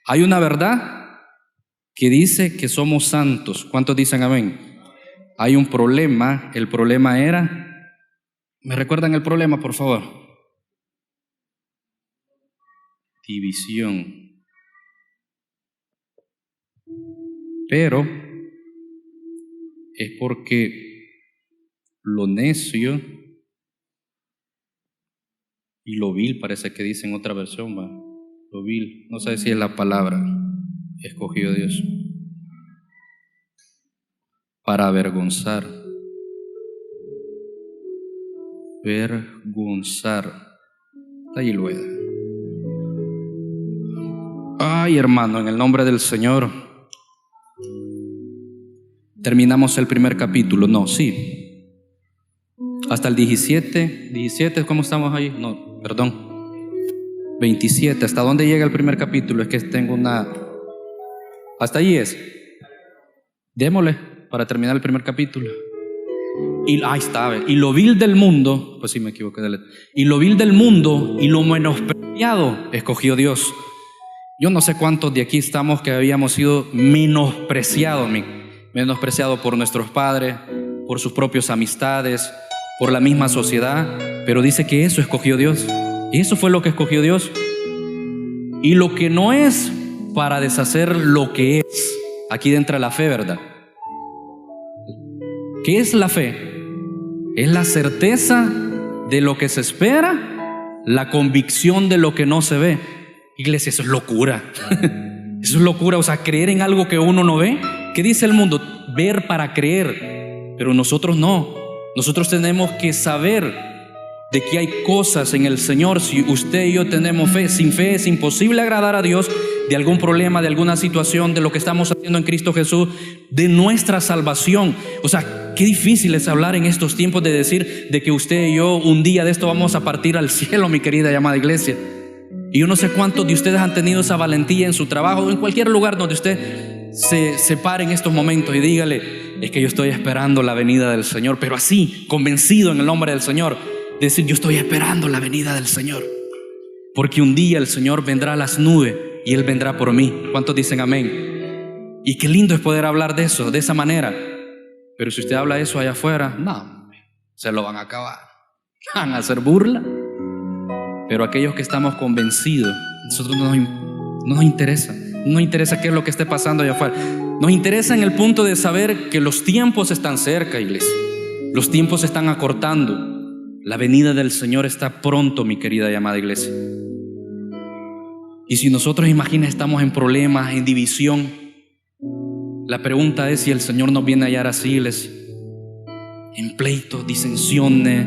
Hay una verdad que dice que somos santos. ¿Cuántos dicen amén? Hay un problema. El problema era, ¿me recuerdan el problema, por favor? División. Pero es porque lo necio y lo vil, parece que dice en otra versión, va. Lo vil, no sé si es la palabra, escogió Dios para avergonzar. Ahí lo voy a dejar. Ay, hermano, en el nombre del Señor. Terminamos el primer capítulo. No, sí. Hasta el 17, ¿cómo estamos ahí? No, perdón. 27, ¿hasta dónde llega el primer capítulo? Es que tengo una... Hasta ahí es. Démosle para terminar el primer capítulo. Y ahí está, y lo vil del mundo, pues sí me equivoqué de letra. Y lo vil del mundo y lo menospreciado escogió Dios. Yo no sé cuántos de aquí estamos que habíamos sido menospreciados por nuestros padres, por sus propias amistades, por la misma sociedad, pero dice que eso escogió Dios. Y eso fue lo que escogió Dios. Y lo que no es para deshacer lo que es. Aquí entra la fe, ¿verdad? ¿Qué es la fe? Es la certeza de lo que se espera, la convicción de lo que no se ve. Iglesia, eso es locura. Eso es locura, o sea, creer en algo que uno no ve. ¿Qué dice el mundo? Ver para creer. Pero nosotros no. Nosotros tenemos que saber de que hay cosas en el Señor. Si usted y yo tenemos fe es imposible agradar a Dios de algún problema, de alguna situación, de lo que estamos haciendo en Cristo Jesús, de nuestra salvación. O sea, qué difícil es hablar en estos tiempos de decir de que usted y yo un día de esto vamos a partir al cielo, mi querida y amada iglesia. Y yo no sé cuántos de ustedes han tenido esa valentía en su trabajo o en cualquier lugar donde usted se pare en estos momentos y dígale: es que yo estoy esperando la venida del Señor, pero así, convencido en el nombre del Señor, decir: yo estoy esperando la venida del Señor, porque un día el Señor vendrá a las nubes y Él vendrá por mí. ¿Cuántos dicen amén? Y qué lindo es poder hablar de eso, de esa manera. Pero si usted habla eso allá afuera, no, se lo van a acabar, van a hacer burla. Pero aquellos que estamos convencidos, nosotros no nos interesa. No nos interesa qué es lo que esté pasando allá afuera. Nos interesa en el punto de saber que los tiempos están cerca, iglesia. Los tiempos se están acortando. La venida del Señor está pronto, mi querida y amada iglesia. Y si nosotros, imagina, estamos en problemas, en división, La pregunta es si el Señor nos viene a hallar así, iglesia, en pleitos, disensiones,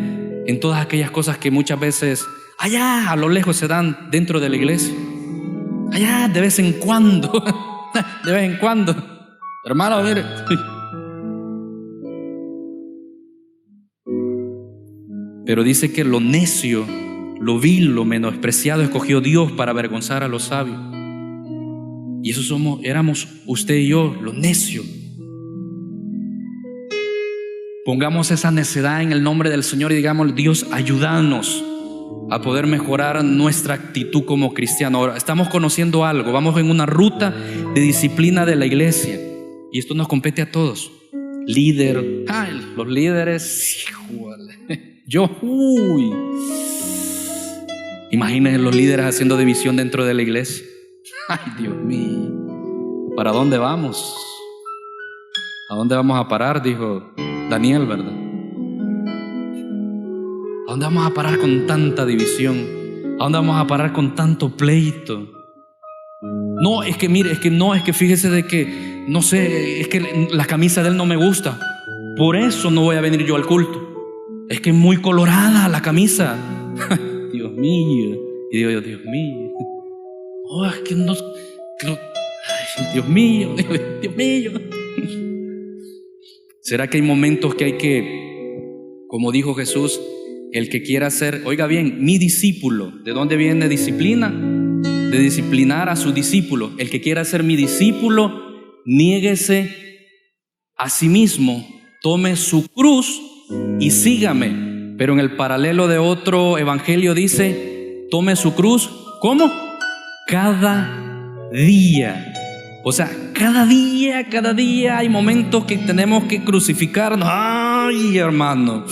en todas aquellas cosas que muchas veces allá a lo lejos se dan dentro de la iglesia. Allá de vez en cuando, de vez en cuando. Hermano, mire. Pero dice que lo necio, lo vil, lo menospreciado escogió Dios para avergonzar a los sabios. Y eso éramos usted y yo, los necios. Pongamos esa necedad en el nombre del Señor y digamos: Dios, ayúdanos a poder mejorar nuestra actitud como cristianos. Ahora estamos conociendo algo, vamos en una ruta de disciplina de la iglesia y esto nos compete a todos. Líder, los líderes, imagínense los líderes haciendo división dentro de la iglesia. Ay, Dios mío, ¿para dónde vamos? ¿A dónde vamos a parar? Dijo Daniel, ¿verdad? ¿A dónde vamos a parar con tanta división? ¿A dónde vamos a parar con tanto pleito? No, es que mire, es que fíjese de que, no sé, es que la camisa de él no me gusta. Por eso no voy a venir yo al culto. Es que es muy colorada la camisa. Dios mío. Y digo yo, Dios mío. Oh, es que no. Ay, Dios mío, Dios mío. ¿Será que hay momentos que hay que, como dijo Jesús, el que quiera ser, oiga bien, mi discípulo? ¿De dónde viene disciplina? De disciplinar a su discípulo. El que quiera ser mi discípulo, niéguese a sí mismo, tome su cruz y sígame. Pero en el paralelo de otro evangelio dice: tome su cruz, ¿cómo? Cada día. O sea, cada día hay momentos que tenemos que crucificarnos. Ay, hermano.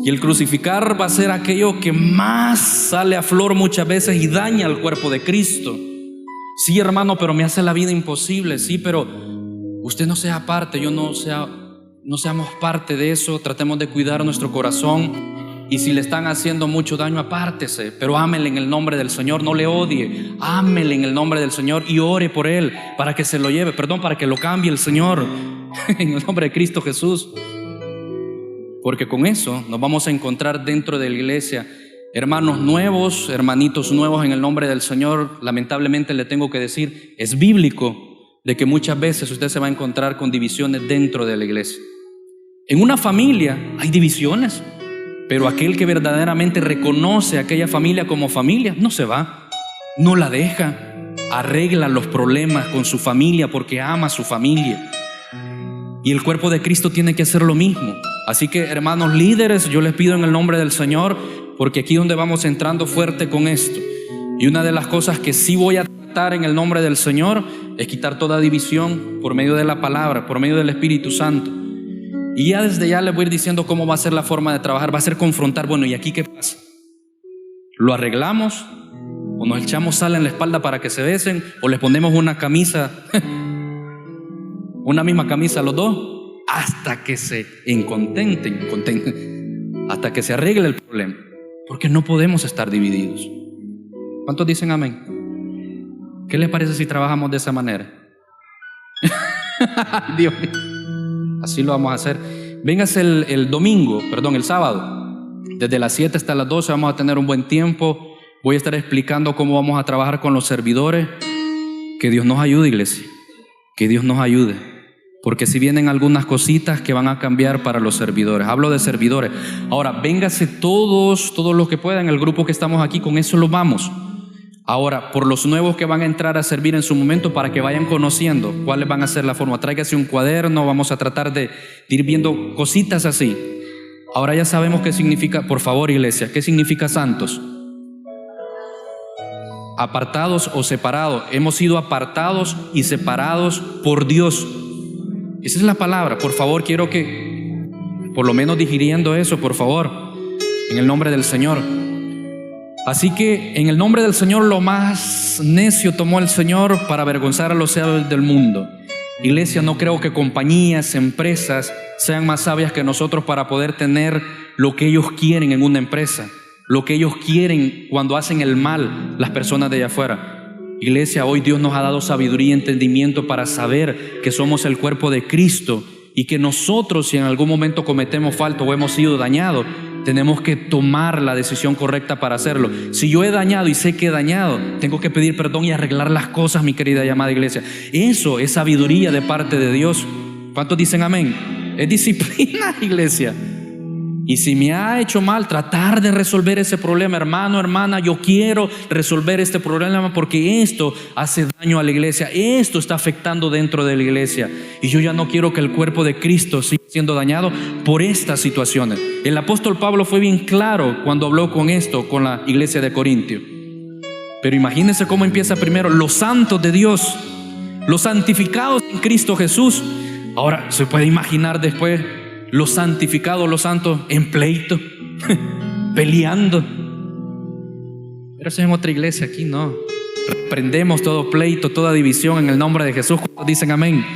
Y el crucificar va a ser aquello que más sale a flor muchas veces y daña al cuerpo de Cristo. Sí, hermano, pero me hace la vida imposible. Sí, pero usted no sea parte, no seamos parte de eso. Tratemos de cuidar nuestro corazón. Y si le están haciendo mucho daño, apártese, pero ámele en el nombre del Señor, no le odie, ámele en el nombre del Señor y ore por él para que se lo lleve, para que lo cambie el Señor en el nombre de Cristo Jesús. Porque con eso nos vamos a encontrar dentro de la iglesia hermanos nuevos, hermanitos nuevos en el nombre del Señor. Lamentablemente le tengo que decir, es bíblico de que muchas veces usted se va a encontrar con divisiones dentro de la iglesia. En una familia hay divisiones, pero aquel que verdaderamente reconoce a aquella familia como familia, no se va, no la deja, arregla los problemas con su familia porque ama a su familia. Y el cuerpo de Cristo tiene que hacer lo mismo. Así que, hermanos líderes, yo les pido en el nombre del Señor, porque aquí es donde vamos entrando fuerte con esto. Y una de las cosas que sí voy a tratar en el nombre del Señor es quitar toda división por medio de la palabra, por medio del Espíritu Santo. Y ya desde ya les voy a ir diciendo cómo va a ser la forma de trabajar. Va a ser confrontar, bueno, ¿y aquí qué pasa? ¿Lo arreglamos? ¿O nos echamos sal en la espalda para que se besen? ¿O les ponemos una camisa, una misma camisa a los dos? Hasta que se contenten, hasta que se arregle el problema. Porque no podemos estar divididos. ¿Cuántos dicen amén? ¿Qué les parece si trabajamos de esa manera? Dios mío. Así lo vamos a hacer. Véngase el sábado. Desde las 7 hasta las 12 vamos a tener un buen tiempo. Voy a estar explicando cómo vamos a trabajar con los servidores. Que Dios nos ayude, iglesia. Que Dios nos ayude. Porque si vienen algunas cositas que van a cambiar para los servidores. Hablo de servidores. Ahora, véngase todos los que puedan. El grupo que estamos aquí, con eso lo vamos. Ahora, por los nuevos que van a entrar a servir en su momento, para que vayan conociendo cuáles van a ser la forma. Tráigase un cuaderno, vamos a tratar de ir viendo cositas así. Ahora ya sabemos qué significa, por favor, iglesia, ¿qué significa santos? Apartados o separados. Hemos sido apartados y separados por Dios. Esa es la palabra. Por favor, quiero que, por lo menos digiriendo eso, por favor, en el nombre del Señor. Así que en el nombre del Señor, lo más necio tomó el Señor para avergonzar a los sabios del mundo. Iglesia, no creo que compañías, empresas sean más sabias que nosotros para poder tener lo que ellos quieren en una empresa, lo que ellos quieren cuando hacen el mal las personas de allá afuera. Iglesia, hoy Dios nos ha dado sabiduría y entendimiento para saber que somos el cuerpo de Cristo y que nosotros, si en algún momento cometemos falta o hemos sido dañados, tenemos que tomar la decisión correcta para hacerlo. Si yo he dañado y sé que he dañado, tengo que pedir perdón y arreglar las cosas, mi querida y amada iglesia. Eso es sabiduría de parte de Dios. ¿Cuántos dicen amén? Es disciplina, iglesia. Y si me ha hecho mal, tratar de resolver ese problema. Hermano, hermana, yo quiero resolver este problema porque esto hace daño a la iglesia. Esto está afectando dentro de la iglesia. Y yo ya no quiero que el cuerpo de Cristo siga siendo dañado por estas situaciones. El apóstol Pablo fue bien claro cuando habló con esto, con la iglesia de Corintio. Pero imagínense cómo empieza primero: los santos de Dios, los santificados en Cristo Jesús. Ahora se puede imaginar después los santificados, los santos en pleito, peleando. Pero eso es en otra iglesia, aquí no. Reprendemos todo pleito, toda división en el nombre de Jesús. ¿Cuántos dicen amén?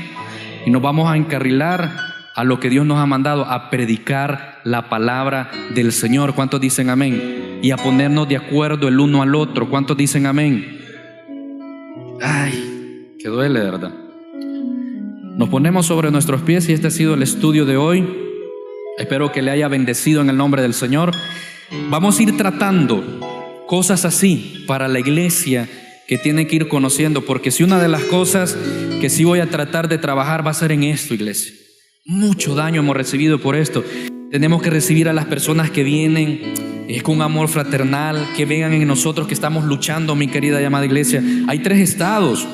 Y nos vamos a encarrilar a lo que Dios nos ha mandado, a predicar la palabra del Señor. ¿Cuántos dicen amén? Y a ponernos de acuerdo el uno al otro. ¿Cuántos dicen amén? Ay, que duele, de verdad. Nos ponemos sobre nuestros pies y este ha sido el estudio de hoy. Espero que le haya bendecido en el nombre del Señor. Vamos a ir tratando cosas así para la iglesia que tiene que ir conociendo, porque si una de las cosas que sí voy a tratar de trabajar va a ser en esto, iglesia. Mucho daño hemos recibido por esto. Tenemos que recibir a las personas que vienen con amor fraternal, que vean en nosotros que estamos luchando, mi querida y amada iglesia. Hay 3 estados: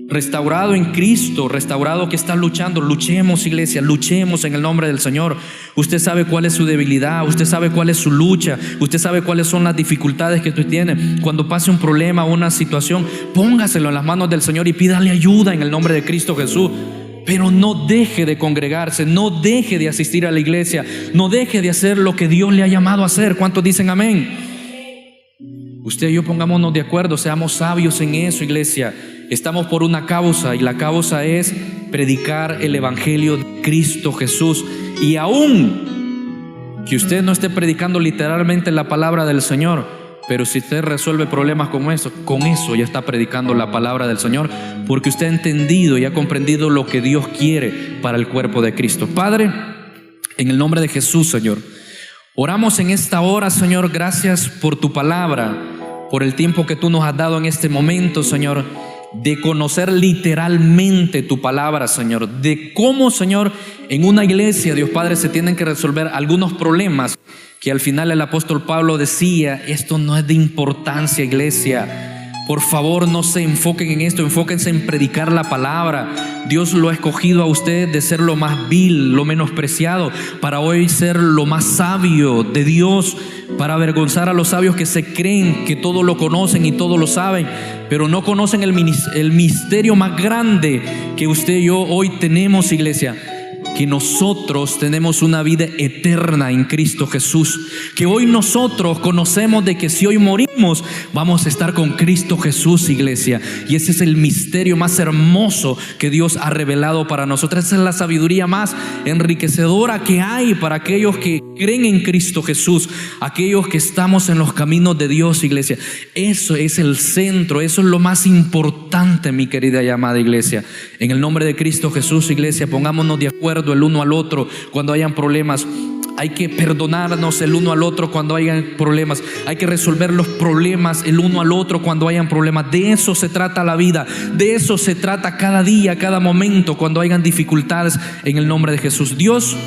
restaurado en Cristo, restaurado que está luchando. Luchemos, iglesia, luchemos en el nombre del Señor. Usted sabe cuál es su debilidad, usted sabe cuál es su lucha, usted sabe cuáles son las dificultades que usted tiene. Cuando pase un problema o una situación, póngaselo en las manos del Señor y pídale ayuda en el nombre de Cristo Jesús. Pero no deje de congregarse, no deje de asistir a la iglesia, no deje de hacer lo que Dios le ha llamado a hacer. ¿Cuántos dicen amén? Usted y yo pongámonos de acuerdo, seamos sabios en eso, iglesia. Estamos por una causa y la causa es predicar el evangelio de Cristo Jesús. Y aún que usted no esté predicando literalmente la palabra del Señor, pero si usted resuelve problemas como eso, con eso ya está predicando la palabra del Señor, porque usted ha entendido y ha comprendido lo que Dios quiere para el cuerpo de Cristo. Padre, en el nombre de Jesús, Señor, oramos en esta hora, Señor. Gracias por tu palabra, por el tiempo que tú nos has dado en este momento, Señor, de conocer literalmente tu palabra, Señor, de cómo, Señor, en una iglesia, Dios Padre, se tienen que resolver algunos problemas que al final el apóstol Pablo decía: esto no es de importancia, iglesia. Por favor, no se enfoquen en esto, enfóquense en predicar la palabra. Dios lo ha escogido a usted de ser lo más vil, lo menospreciado, para hoy ser lo más sabio de Dios, para avergonzar a los sabios que se creen que todo lo conocen y todo lo saben, pero no conocen el misterio más grande que usted y yo hoy tenemos, iglesia. Que nosotros tenemos una vida eterna en Cristo Jesús, que hoy nosotros conocemos de que si hoy morimos vamos a estar con Cristo Jesús, iglesia. Y ese es el misterio más hermoso que Dios ha revelado para nosotros. Esa es la sabiduría más enriquecedora que hay para aquellos que creen en Cristo Jesús, aquellos que estamos en los caminos de Dios, iglesia. Eso es el centro, eso es lo más importante, mi querida y amada iglesia. En el nombre de Cristo Jesús, iglesia, pongámonos de acuerdo el uno al otro cuando hayan problemas. Hay que perdonarnos el uno al otro cuando hayan problemas. Hay que resolver los problemas el uno al otro cuando hayan problemas. De eso se trata la vida. De eso se trata cada día, cada momento, cuando hayan dificultades, en el nombre de Jesús. Dios,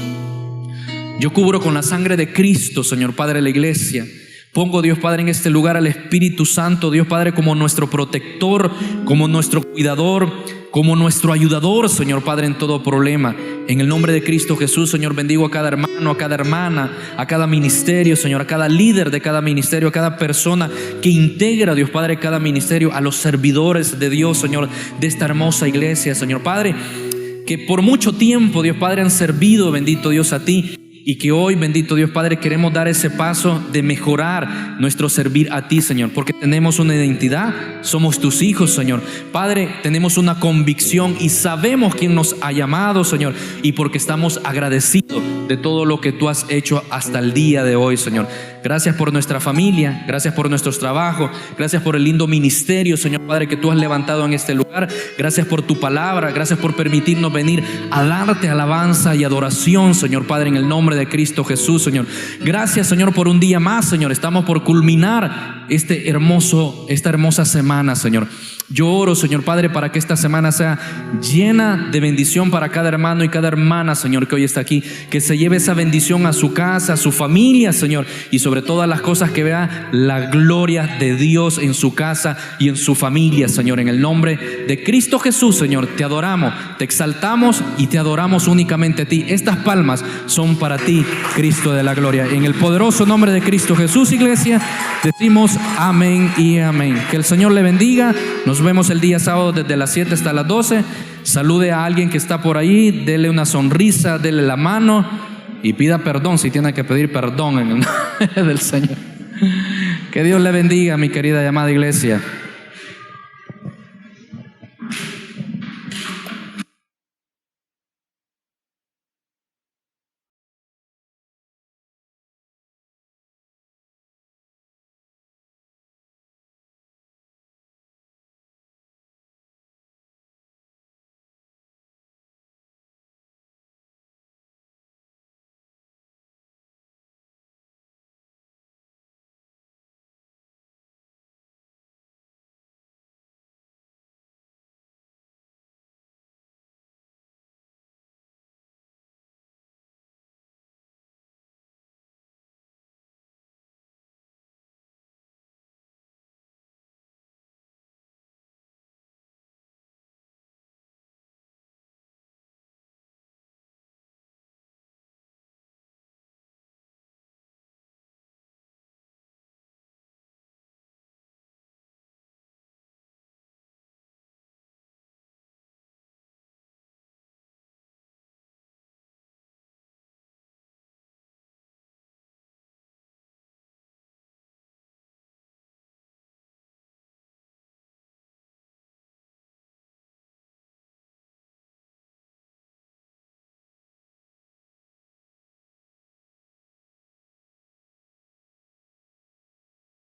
yo cubro con la sangre de Cristo, Señor Padre, la iglesia. Pongo, Dios Padre, en este lugar al Espíritu Santo, Dios Padre, como nuestro protector, como nuestro cuidador, como nuestro ayudador, Señor Padre, en todo problema. En el nombre de Cristo Jesús, Señor, bendigo a cada hermano, a cada hermana, a cada ministerio, Señor, a cada líder de cada ministerio, a cada persona que integra, Dios Padre, cada ministerio, a los servidores de Dios, Señor, de esta hermosa iglesia, Señor Padre, que por mucho tiempo, Dios Padre, han servido, bendito Dios, a ti. Y que hoy, bendito Dios Padre, queremos dar ese paso de mejorar nuestro servir a ti, Señor, porque tenemos una identidad, somos tus hijos, Señor. Padre, tenemos una convicción y sabemos quién nos ha llamado, Señor, y porque estamos agradecidos de todo lo que tú has hecho hasta el día de hoy, Señor. Gracias por nuestra familia, gracias por nuestros trabajos, gracias por el lindo ministerio, Señor Padre, que tú has levantado en este lugar. Gracias por tu palabra, gracias por permitirnos venir a darte alabanza y adoración, Señor Padre, en el nombre de Cristo Jesús, Señor. Gracias, Señor, por un día más, Señor. Estamos por culminar esta hermosa semana, Señor. Yo oro, Señor Padre, para que esta semana sea llena de bendición para cada hermano y cada hermana, Señor, que hoy está aquí. Que se lleve esa bendición a su casa, a su familia, Señor, y sobre todas las cosas que vea la gloria de Dios en su casa y en su familia, Señor. En el nombre de Cristo Jesús, Señor, te adoramos, te exaltamos y te adoramos únicamente a ti. Estas palmas son para ti, Cristo de la gloria. En el poderoso nombre de Cristo Jesús, iglesia, decimos amén y amén. Que el Señor le bendiga. Nos vemos el día sábado desde las 7 hasta las 12. Salude a alguien que está por ahí, dele una sonrisa, dele la mano y pida perdón si tiene que pedir perdón en el nombre del Señor. Que Dios le bendiga, mi querida y amada iglesia.